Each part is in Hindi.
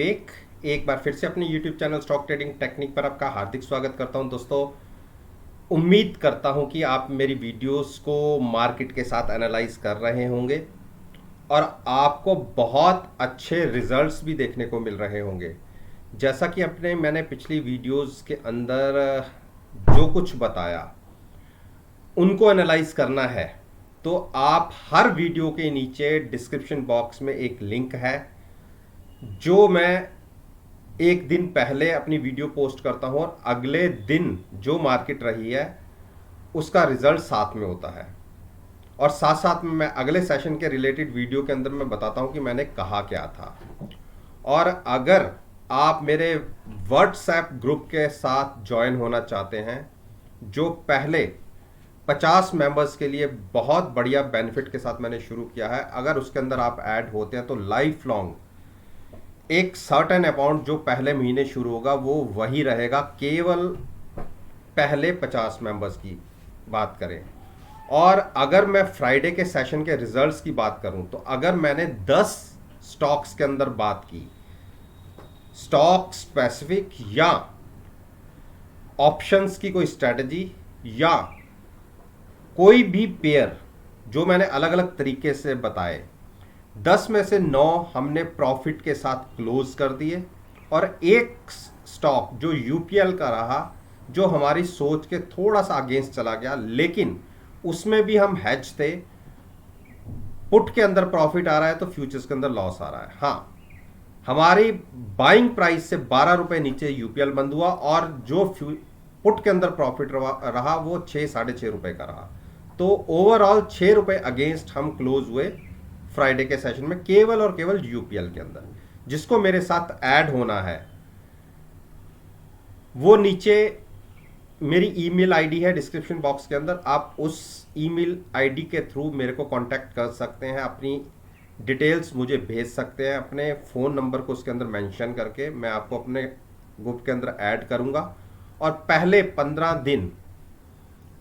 एक बार फिर से अपने YouTube channel stock trading technique पर आपका हार्दिक स्वागत करता हूं दोस्तों। उम्मीद करता हूं कि आप मेरी वीडियोस को मार्केट के साथ एनालाइज कर रहे होंगे और आपको बहुत अच्छे रिजल्ट्स भी देखने को मिल रहे होंगे। जैसा कि मैंने पिछली वीडियोस के अंदर जो कुछ बताया उनको एनालाइज करना है तो आप हर वीडियो के नीचे डिस्क्रिप्शन बॉक्स में एक लिंक है जो मैं एक दिन पहले अपनी वीडियो पोस्ट करता हूं और अगले दिन जो मार्केट रही है उसका रिजल्ट साथ में होता है और साथ साथ में मैं अगले सेशन के रिलेटेड वीडियो के अंदर मैं बताता हूं कि मैंने कहा क्या था। और अगर आप मेरे व्हाट्सएप ग्रुप के साथ ज्वाइन होना चाहते हैं जो पहले 50 मेंबर्स के लिए बहुत बढ़िया बेनिफिट के साथ मैंने शुरू किया है, अगर उसके अंदर आप ऐड होते हैं तो लाइफ लॉन्ग एक सर्टेन अमाउंट जो पहले महीने शुरू होगा वो वही रहेगा, केवल पहले 50 मेंबर्स की बात करें। और अगर मैं फ्राइडे के सेशन के रिजल्ट्स की बात करूं तो अगर मैंने 10 स्टॉक्स के अंदर बात की, स्टॉक स्पेसिफिक या ऑप्शंस की कोई स्ट्रेटजी या कोई भी पेयर जो मैंने अलग अलग तरीके से बताए, 10 में से 9 हमने प्रॉफिट के साथ क्लोज कर दिए और एक स्टॉक जो यूपीएल का रहा जो हमारी सोच के थोड़ा सा अगेंस्ट चला गया, लेकिन उसमें भी हम हेज थे। पुट के अंदर प्रॉफिट आ रहा है तो फ्यूचर्स के अंदर लॉस आ रहा है। हाँ, हमारी बाइंग प्राइस से 12 रुपए नीचे यूपीएल बंद हुआ और जो पुट के अंदर प्रॉफिट रहा वो 6-6.5 रुपए का रहा। तो ओवरऑल 6 रुपए अगेंस्ट हम क्लोज हुए फ्राइडे के सेशन में, केवल और केवल यूपीएल के अंदर। जिसको मेरे साथ ऐड होना है वो नीचे मेरी ईमेल आईडी है डिस्क्रिप्शन बॉक्स के अंदर, आप उस ईमेल आईडी के थ्रू मेरे को कांटेक्ट कर सकते हैं, अपनी डिटेल्स मुझे भेज सकते हैं, अपने फ़ोन नंबर को उसके अंदर मेंशन करके मैं आपको अपने ग्रुप के अंदर ऐड करूंगा। और पहले 15 दिन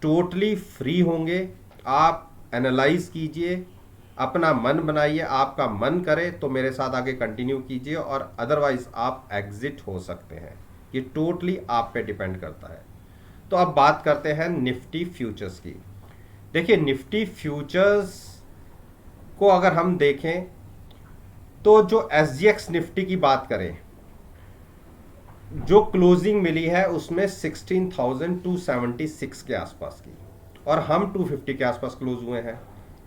टोटली फ्री होंगे, आप एनालाइज कीजिए, अपना मन बनाइए, आपका मन करे तो मेरे साथ आगे कंटिन्यू कीजिए और अदरवाइज आप एग्जिट हो सकते हैं। ये टोटली आप पे डिपेंड करता है। तो अब बात करते हैं निफ्टी फ्यूचर्स की। देखिए, निफ्टी फ्यूचर्स को अगर हम देखें तो जो एसजीएक्स निफ्टी की बात करें, जो क्लोजिंग मिली है उसमें 16,276 के आसपास की और हम 250 के आसपास क्लोज हुए हैं।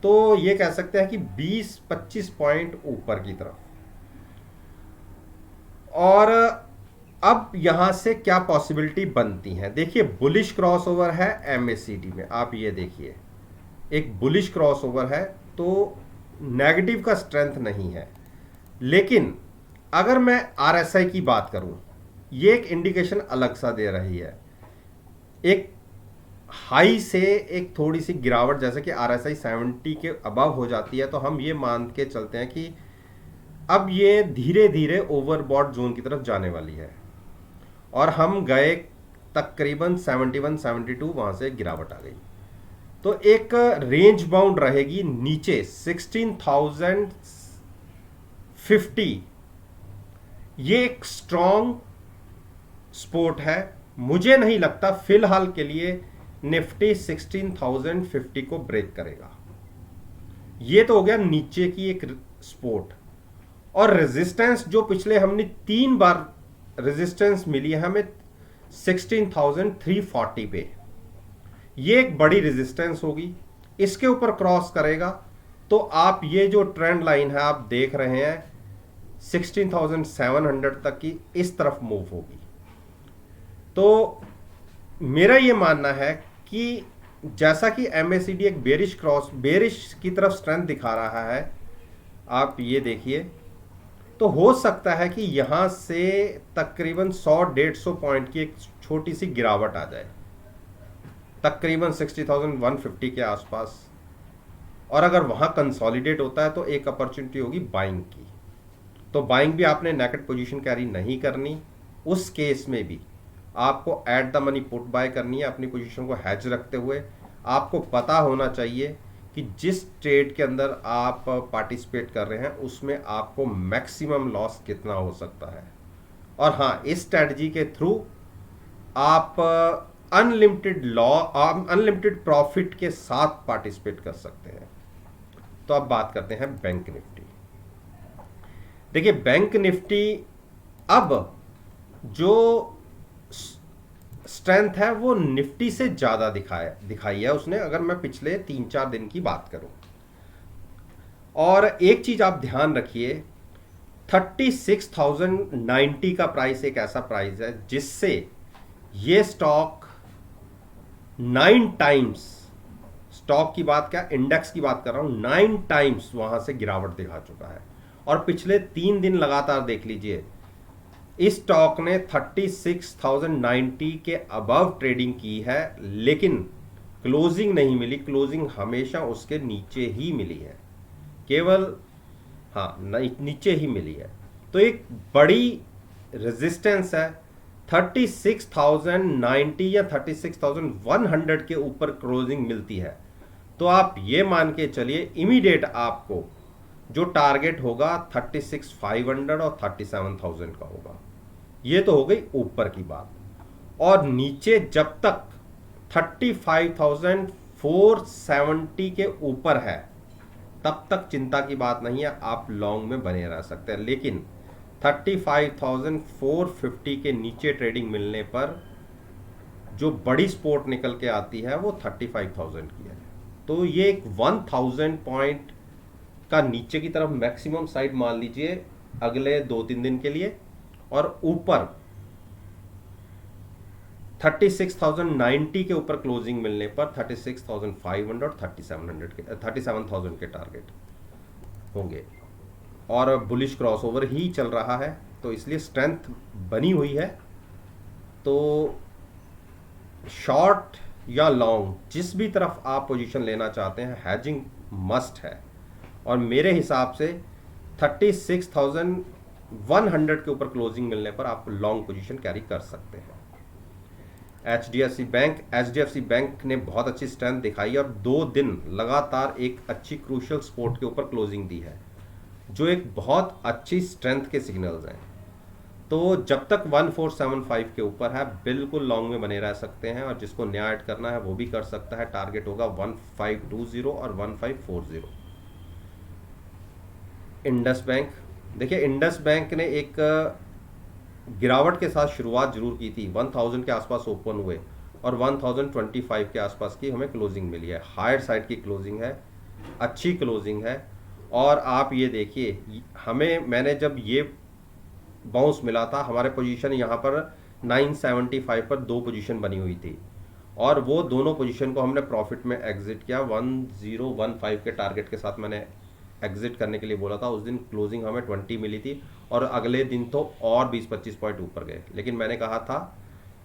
तो ये कह सकते हैं कि 20-25 पॉइंट ऊपर की तरफ। और अब यहां से क्या पॉसिबिलिटी बनती है, देखिए बुलिश क्रॉसओवर है एमएसीडी में, आप ये देखिए एक बुलिश क्रॉसओवर है तो नेगेटिव का स्ट्रेंथ नहीं है। लेकिन अगर मैं आरएसआई की बात करूं, ये एक इंडिकेशन अलग सा दे रही है, एक हाई से एक थोड़ी सी गिरावट, जैसे कि आरएसआई 70 के अबव हो जाती है तो हम ये मान के चलते हैं कि अब ये धीरे धीरे ओवरबॉट जोन की तरफ जाने वाली है और हम गए तकरीबन 71-72, वहां से गिरावट आ गई। तो एक रेंज बाउंड रहेगी नीचे 16,050, ये एक स्ट्रॉन्ग सपोर्ट है। मुझे नहीं लगता फिलहाल के लिए निफ्टी 16,050 को ब्रेक करेगा। ये तो हो गया नीचे की एक सपोर्ट। और रेजिस्टेंस जो पिछले हमने 3 बार रेजिस्टेंस मिली है हमें 16,340 पे, ये एक बड़ी रेजिस्टेंस होगी। इसके ऊपर क्रॉस करेगा तो आप ये जो ट्रेंड लाइन है आप देख रहे हैं 16,700 तक की इस तरफ मूव होगी। तो मेरा ये मानना है कि जैसा कि एमएसीडी एक बेरिश की तरफ स्ट्रेंथ दिखा रहा है, आप ये देखिए, तो हो सकता है कि यहां से तकरीबन 100-150 पॉइंट की एक छोटी सी गिरावट आ जाए, तकरीबन 60,150 के आसपास। और अगर वहां कंसोलिडेट होता है तो एक अपॉर्चुनिटी होगी बाइंग की। तो बाइंग भी आपने नेकेड पोजीशन कैरी नहीं करनी, उस केस में भी आपको at the money put buy करनी है, अपनी पोजीशन को हैज रखते हुए। आपको पता होना चाहिए कि जिस ट्रेड के अंदर आप पार्टिसिपेट कर रहे हैं उसमें आपको मैक्सिमम लॉस कितना हो सकता है। और हाँ, इस स्ट्रैटेजी के थ्रू आप अनलिमिटेड प्रॉफिट के साथ पार्टिसिपेट कर सकते हैं। तो अब बात करते हैं बैंक निफ्टी। देखिए, बैंक निफ्टी अब जो स्ट्रेंथ है वो निफ्टी से ज़्यादा दिखाई है उसने, अगर मैं पिछले 3-4 दिन की बात करूं। और एक चीज़ आप ध्यान रखिए, 36,090 का प्राइस एक ऐसा प्राइस है जिससे ये स्टॉक 9 टाइम्स, स्टॉक की बात क्या, इंडेक्स की बात कर रहा हूं, 9 टाइम्स वहां से गिरावट दिखा चुका है। और पिछले 3 दिन लगातार देख लीजिए, इस स्टॉक ने 36,090 के अबव ट्रेडिंग की है, लेकिन क्लोजिंग नहीं मिली, क्लोजिंग हमेशा उसके नीचे ही मिली है, केवल हाँ नीचे ही मिली है। तो एक बड़ी रेजिस्टेंस है, 36,090 या 36,100 के ऊपर क्लोजिंग मिलती है तो आप ये मान के चलिए इमीडिएट आपको जो टारगेट होगा 36,500 और 37,000 का होगा। ये तो हो गई ऊपर की बात। और नीचे जब तक 35,470 के ऊपर है तब तक चिंता की बात नहीं है, आप लॉन्ग में बने रह सकते हैं। लेकिन 35,450 के नीचे ट्रेडिंग मिलने पर जो बड़ी स्पोर्ट निकल के आती है वो 35,000 की है। तो ये एक 1,000 पॉइंट का नीचे की तरफ मैक्सिमम साइड मान लीजिए अगले 2-3 दिन के लिए, और ऊपर 36,090 के ऊपर क्लोजिंग मिलने पर 36,500 और 37,000 के टारगेट होंगे। और बुलिश क्रॉसओवर ही चल रहा है तो इसलिए स्ट्रेंथ बनी हुई है। तो शॉर्ट या लॉन्ग जिस भी तरफ आप पोजीशन लेना चाहते हैं, हैजिंग मस्ट है। और मेरे हिसाब से 36,100 के ऊपर क्लोजिंग मिलने पर आप लॉन्ग पोजीशन कैरी कर सकते हैं। एचडीएफसी बैंक ने बहुत अच्छी स्ट्रेंथ दिखाई और 2 दिन लगातार एक अच्छी क्रूशियल सपोर्ट के ऊपर क्लोजिंग दी है, जो एक बहुत अच्छी स्ट्रेंथ के सिग्नल्स हैं। तो जब तक 1475 के ऊपर है बिल्कुल लॉन्ग में बने रह सकते हैं, और जिसको नया ऐड करना है वो भी कर सकता है। टारगेट होगा 1520 और 1540। इंडस बैंक, देखिए इंडस बैंक ने एक गिरावट के साथ शुरुआत जरूर की थी, 1000 के आसपास ओपन हुए और 1025 के आसपास की हमें क्लोजिंग मिली है। हायर साइड की क्लोजिंग है, अच्छी क्लोजिंग है। और आप ये देखिए, मैंने जब ये बाउंस मिला था, हमारे पोजीशन यहाँ पर 975 पर 2 पोजीशन बनी हुई थी और वो दोनों पोजीशन को हमने प्रॉफिट में एग्जिट किया। 1015 के टारगेट के साथ मैंने एग्जिट करने के लिए बोला था। उस दिन क्लोजिंग हमें 20 मिली थी और अगले दिन तो और 20-25 पॉइंट ऊपर गए, लेकिन मैंने कहा था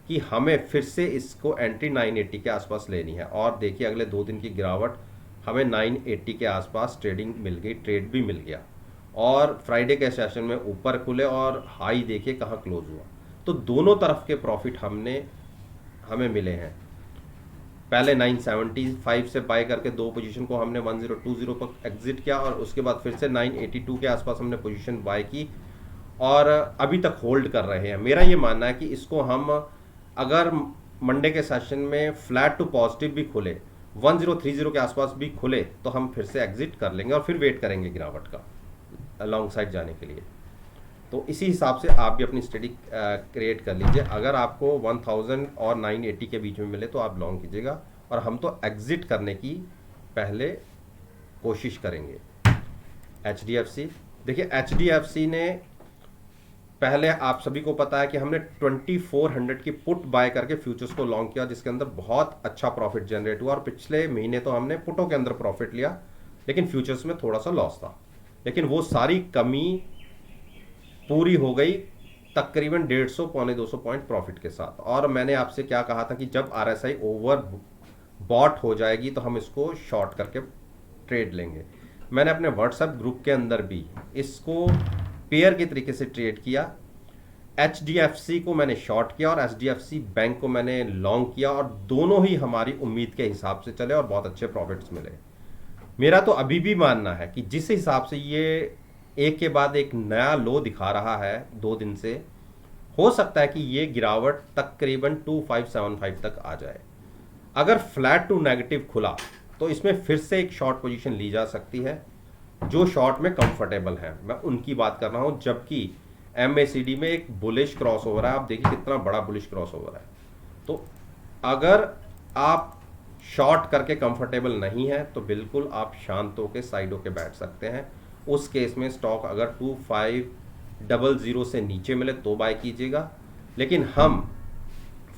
कि हमें फिर से इसको एंट्री 980 के आसपास लेनी है। और देखिए अगले 2 दिन की गिरावट, हमें 980 के आसपास ट्रेडिंग मिल गई, ट्रेड भी मिल गया और फ्राइडे के सेशन में ऊपर खुले और हाई देखिए कहाँ क्लोज हुआ। तो दोनों तरफ के प्रॉफिट हमें मिले हैं। पहले 975 से बाय करके 2 पोजीशन को हमने 1020 पर एग्जिट किया और उसके बाद फिर से 982 के आसपास हमने पोजीशन बाय की और अभी तक होल्ड कर रहे हैं। मेरा ये मानना है कि इसको हम अगर मंडे के सेशन में फ्लैट टू पॉजिटिव भी खुले, 1030 के आसपास भी खुले, तो हम फिर से एग्जिट कर लेंगे और फिर वेट करेंगे गिरावट का लॉन्ग साइड जाने के लिए। तो इसी हिसाब से आप भी अपनी स्टडी क्रिएट कर लीजिए। अगर आपको 1000 और 980 के बीच में मिले तो आप लॉन्ग कीजिएगा, और हम तो एग्जिट करने की पहले कोशिश करेंगे। एचडीएफसी, देखिए एचडीएफसी ने पहले, आप सभी को पता है कि हमने 2400 की पुट बाय करके फ्यूचर्स को लॉन्ग किया, जिसके अंदर बहुत अच्छा प्रॉफिट जनरेट हुआ। और पिछले महीने तो हमने पुटों के अंदर प्रॉफिट लिया, लेकिन फ्यूचर्स में थोड़ा सा लॉस था। लेकिन वो सारी कमी पूरी हो गई तकरीबन 150 पौने 200 पॉइंट प्रॉफिट के साथ। और मैंने आपसे क्या कहा था कि जब आरएसआई ओवर बॉट हो जाएगी तो हम इसको शॉर्ट करके ट्रेड लेंगे। मैंने अपने व्हाट्सएप ग्रुप के अंदर भी इसको पेयर के तरीके से ट्रेड किया। एचडीएफसी को मैंने शॉर्ट किया और एचडीएफसी बैंक को मैंने लॉन्ग किया, और दोनों ही हमारी उम्मीद के हिसाब से चले और बहुत अच्छे प्रॉफिट्स मिले। मेरा तो अभी भी मानना है कि जिस हिसाब से ये एक के बाद एक नया लो दिखा रहा है 2 दिन से, हो सकता है कि ये गिरावट तकरीबन 2575 तक आ जाए। अगर फ्लैट टू नेगेटिव खुला तो इसमें फिर से एक शॉर्ट पोजीशन ली जा सकती है, जो शॉर्ट में कंफर्टेबल है, मैं उनकी बात कर रहा हूं। जबकि MACD में एक बुलिश क्रॉस ओवर है, आप देखिए कितना बड़ा बुलिश क्रॉस ओवर है। तो अगर आप शॉर्ट करके कंफर्टेबल नहीं है तो बिल्कुल आप शांत होकर साइड होकर बैठ सकते हैं। उस केस में स्टॉक अगर 2500 से नीचे मिले तो बाय कीजिएगा, लेकिन हम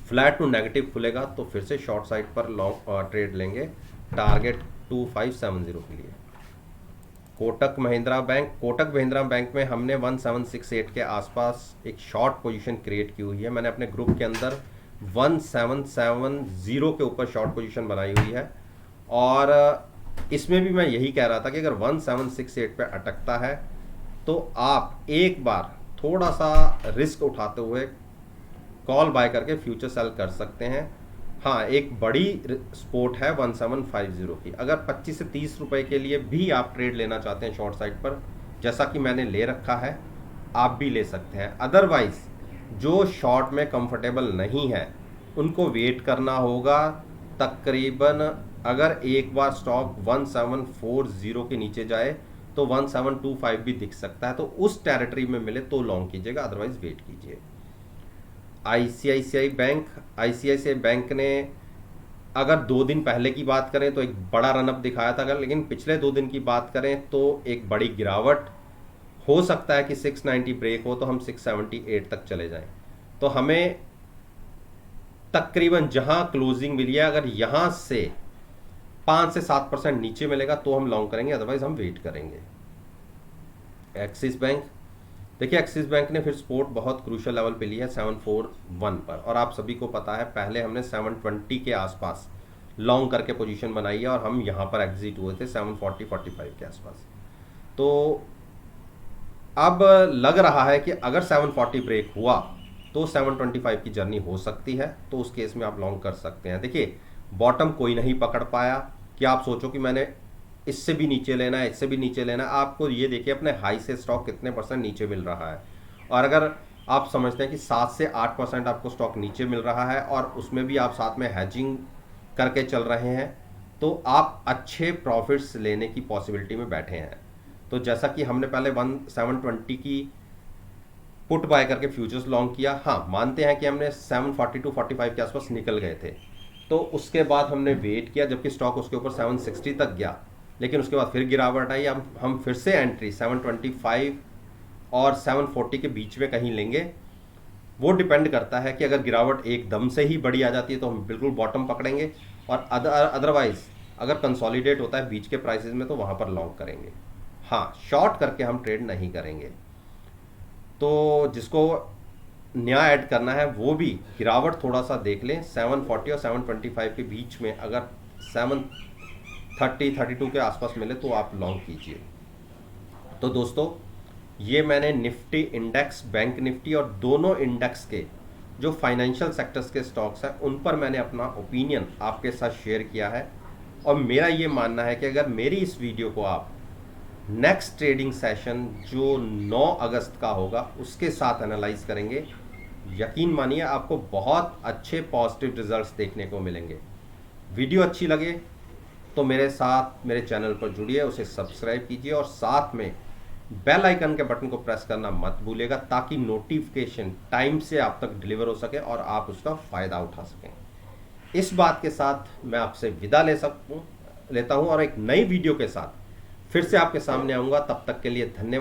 फ्लैट टू नेगेटिव खुलेगा तो फिर से शॉर्ट साइड पर लॉन्ग ट्रेड लेंगे, टारगेट 2570 के लिए। कोटक महिंद्रा बैंक में हमने 1768 के आसपास एक शॉर्ट पोजीशन क्रिएट की हुई है। मैंने अपने ग्रुप के अंदर 1770 के ऊपर शॉर्ट पोजीशन बनाई हुई है, और इसमें भी मैं यही कह रहा था कि अगर 1768 पे अटकता है तो आप एक बार थोड़ा सा रिस्क उठाते हुए कॉल बाय करके फ्यूचर सेल कर सकते हैं। हाँ, एक बड़ी सपोर्ट है 1750 की। अगर 25 से 30 रुपए के लिए भी आप ट्रेड लेना चाहते हैं शॉर्ट साइड पर, जैसा कि मैंने ले रखा है, आप भी ले सकते हैं। अदरवाइज जो शॉर्ट में कंफर्टेबल नहीं है उनको वेट करना होगा। तकरीबन अगर एक बार स्टॉक 1740 के नीचे जाए तो 1725 भी दिख सकता है, तो उस टेरिटरी में मिले तो लॉन्ग कीजिएगा, अदरवाइज वेट कीजिए। आईसीआईसीआई बैंक ने अगर 2 दिन पहले की बात करें तो एक बड़ा रनअप दिखाया था, अगर लेकिन पिछले 2 दिन की बात करें तो एक बड़ी गिरावट। हो सकता है कि 690 ब्रेक हो तो हम 678 तक चले जाएं। तो हमें तकरीबन जहां क्लोजिंग मिली है, अगर यहां से 5 से 7% नीचे मिलेगा तो हम लॉन्ग करेंगे, अदरवाइज हम वेट करेंगे। एक्सिस बैंक, देखिए एक्सिस बैंक ने फिर सपोर्ट बहुत क्रूशियल लेवल पे लिया है 741 पर, और आप सभी को पता है पहले हमने 720 के आसपास लॉन्ग करके पोजीशन बनाई है और हम यहाँ पर एग्जिट हुए थे 740-45 के आसपास। तो अब लग रहा है कि अगर 740 ब्रेक हुआ तो 725 की जर्नी हो सकती है, तो उस केस में आप लॉन्ग कर सकते हैं। देखिए बॉटम कोई नहीं पकड़ पाया कि आप सोचो कि मैंने इससे भी नीचे लेना है, इससे भी नीचे लेना है। आपको ये देखिए अपने हाई से स्टॉक कितने % नीचे मिल रहा है, और अगर आप समझते हैं कि 7 से 8% आपको स्टॉक नीचे मिल रहा है और उसमें भी आप साथ में हैजिंग करके चल रहे हैं, तो आप अच्छे प्रॉफिट्स लेने की पॉसिबिलिटी में बैठे हैं। तो जैसा कि हमने पहले 720 की पुट बाय करके फ्यूचर्स लॉन्ग किया, हाँ मानते हैं कि हमने 742-45 के आसपास निकल गए थे, तो उसके बाद हमने वेट किया जबकि स्टॉक उसके ऊपर 760 तक गया, लेकिन उसके बाद फिर गिरावट आई। हम फिर से एंट्री 725 और 740 के बीच में कहीं लेंगे। वो डिपेंड करता है कि अगर गिरावट एकदम से ही बड़ी आ जाती है तो हम बिल्कुल बॉटम पकड़ेंगे, और अदरवाइज अगर कंसोलिडेट होता है बीच के प्राइसेस में तो वहाँ पर लॉन्ग करेंगे। हाँ, शॉर्ट करके हम ट्रेड नहीं करेंगे। तो जिसको नया ऐड करना है वो भी गिरावट थोड़ा सा देख लें, 740 और 725 के बीच में अगर 730-32 के आसपास मिले तो आप लॉन्ग कीजिए। तो दोस्तों, ये मैंने निफ्टी इंडेक्स, बैंक निफ्टी और दोनों इंडेक्स के जो फाइनेंशियल सेक्टर्स के स्टॉक्स हैं उन पर मैंने अपना ओपिनियन आपके साथ शेयर किया है, और मेरा ये मानना है कि अगर मेरी इस वीडियो को आप नेक्स्ट ट्रेडिंग सेशन जो 9 अगस्त का होगा उसके साथ एनालाइज करेंगे, यकीन मानिए आपको बहुत अच्छे पॉजिटिव रिजल्ट्स देखने को मिलेंगे। वीडियो अच्छी लगे तो मेरे साथ मेरे चैनल पर जुड़िए, उसे सब्सक्राइब कीजिए और साथ में बेल आइकन के बटन को प्रेस करना मत भूलिएगा, ताकि नोटिफिकेशन टाइम से आप तक डिलीवर हो सके और आप उसका फ़ायदा उठा सकें। इस बात के साथ मैं आपसे विदा लेता हूं और एक नई वीडियो के साथ फिर से आपके सामने आऊँगा। तब तक के लिए धन्यवाद।